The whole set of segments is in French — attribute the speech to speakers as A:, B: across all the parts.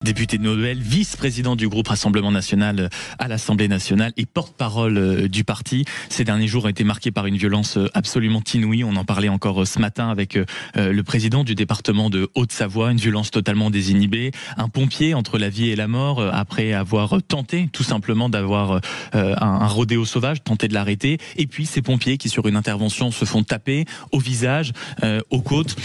A: Député de Nobel, vice-président du groupe Rassemblement National à l'Assemblée nationale et porte-parole du parti. Ces derniers jours ont été marqués par une violence absolument inouïe. On en parlait encore ce matin avec le président du département de Haute-Savoie. Une violence totalement désinhibée. Un pompier entre la vie et la mort après avoir tenté tout simplement d'avoir un rodéo sauvage, tenté de l'arrêter. Et puis ces pompiers qui sur une intervention se font taper au visage, aux côtes.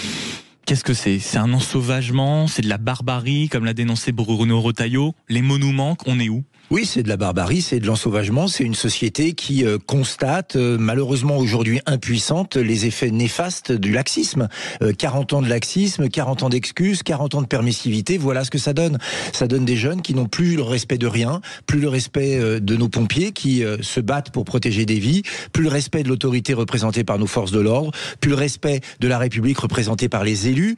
A: Qu'est-ce que c'est ? C'est un ensauvagement, c'est de la barbarie, comme l'a dénoncé Bruno Retailleau. Les mots nous manquent, on est où ?
B: Oui, c'est de la barbarie, c'est de l'ensauvagement, c'est une société qui constate, malheureusement aujourd'hui impuissante, les effets néfastes du laxisme. 40 ans de laxisme, 40 ans d'excuses, 40 ans de permissivité, voilà ce que ça donne. Ça donne des jeunes qui n'ont plus le respect de rien, plus le respect de nos pompiers qui se battent pour protéger des vies, plus le respect de l'autorité représentée par nos forces de l'ordre, plus le respect de la République représentée par les élus.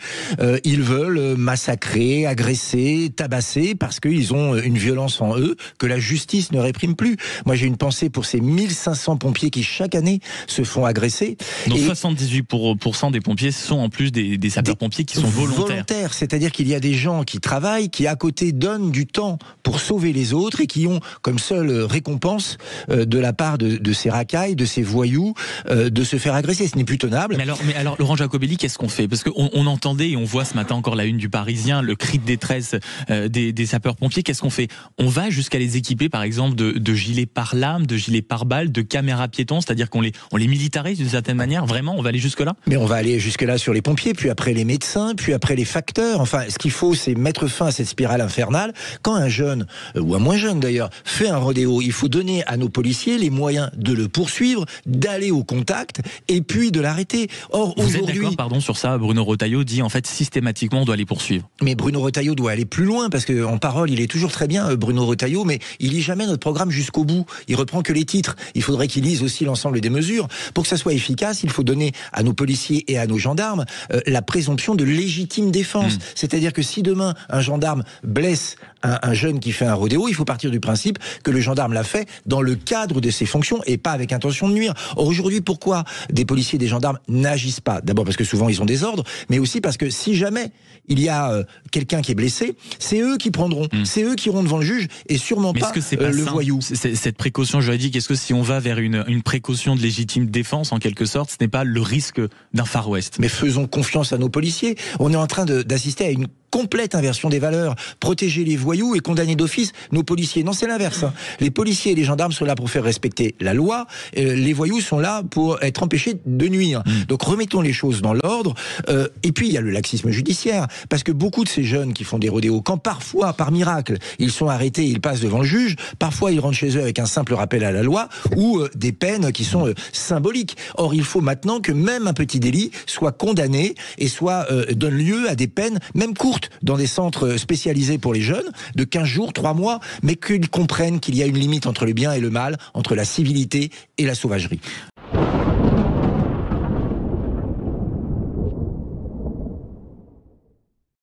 B: Ils veulent massacrer, agresser, tabasser parce qu'ils ont une violence en eux que la justice ne réprime plus. Moi, j'ai une pensée pour ces 1500 pompiers qui, chaque année, se font agresser.
A: Donc 78% des pompiers sont en plus des sapeurs-pompiers qui sont volontaires.
B: C'est-à-dire qu'il y a des gens qui travaillent, qui, à côté, donnent du temps pour sauver les autres et qui ont comme seule récompense de la part de ces racailles, de ces voyous, de se faire agresser. Ce n'est plus tenable.
A: Mais alors, Laurent Jacobelli, qu'est-ce qu'on fait ? Parce qu'on entendait, et on voit ce matin encore la une du Parisien, le cri de détresse des sapeurs-pompiers. Qu'est-ce qu'on fait ? On va jusqu'à les équiper par exemple de gilets pare-lames, de gilets pare-balles, de caméras piétons, c'est-à-dire qu'on les militarise d'une certaine manière. Vraiment, on va aller jusque-là ?
B: Mais on va aller jusque-là sur les pompiers, puis après les médecins, puis après les facteurs. Enfin, ce qu'il faut, c'est mettre fin à cette spirale infernale. Quand un jeune, ou un moins jeune d'ailleurs, fait un rodéo, il faut donner à nos policiers les moyens de le poursuivre, d'aller au contact, et puis de l'arrêter. Or,
A: vous
B: aujourd'hui...
A: êtes d'accord, pardon, sur ça ? Bruno Retailleau dit en fait systématiquement on doit les poursuivre.
B: Mais Bruno Retailleau doit aller plus loin, parce qu'en parole, il est toujours très bien, Bruno Retailleau, mais il lit jamais notre programme jusqu'au bout. Il reprend que les titres. Il faudrait qu'il lise aussi l'ensemble des mesures. Pour que ça soit efficace, il faut donner à nos policiers et à nos gendarmes la présomption de légitime défense. C'est-à-dire que si demain un gendarme blesse un jeune qui fait un rodéo, il faut partir du principe que le gendarme l'a fait dans le cadre de ses fonctions et pas avec intention de nuire. Or aujourd'hui, pourquoi des policiers et des gendarmes n'agissent pas ? D'abord parce que souvent ils ont des ordres, mais aussi parce que si jamais il y a quelqu'un qui est blessé, c'est eux qui prendront, c'est eux qui iront devant le juge et sûrement pas le voyou.
A: Cette précaution juridique, est-ce que si on va vers une précaution de légitime défense en quelque sorte, ce n'est pas le risque d'un Far West ?
B: Mais faisons confiance à nos policiers. On est en train d'assister à une complète inversion des valeurs. Protéger les voyous et condamner d'office nos policiers. Non, c'est l'inverse. Les policiers et les gendarmes sont là pour faire respecter la loi. Les voyous sont là pour être empêchés de nuire. Donc remettons les choses dans l'ordre. Et puis il y a le laxisme judiciaire. Parce que beaucoup de ces jeunes qui font des rodéos, quand parfois, par miracle, ils sont arrêtés, ils passent devant le juge, parfois ils rentrent chez eux avec un simple rappel à la loi ou des peines qui sont symboliques. Or, il faut maintenant que même un petit délit soit condamné et donne lieu à des peines, même courtes, dans des centres spécialisés pour les jeunes, de 15 jours, 3 mois, mais qu'ils comprennent qu'il y a une limite entre le bien et le mal, entre la civilité et la sauvagerie.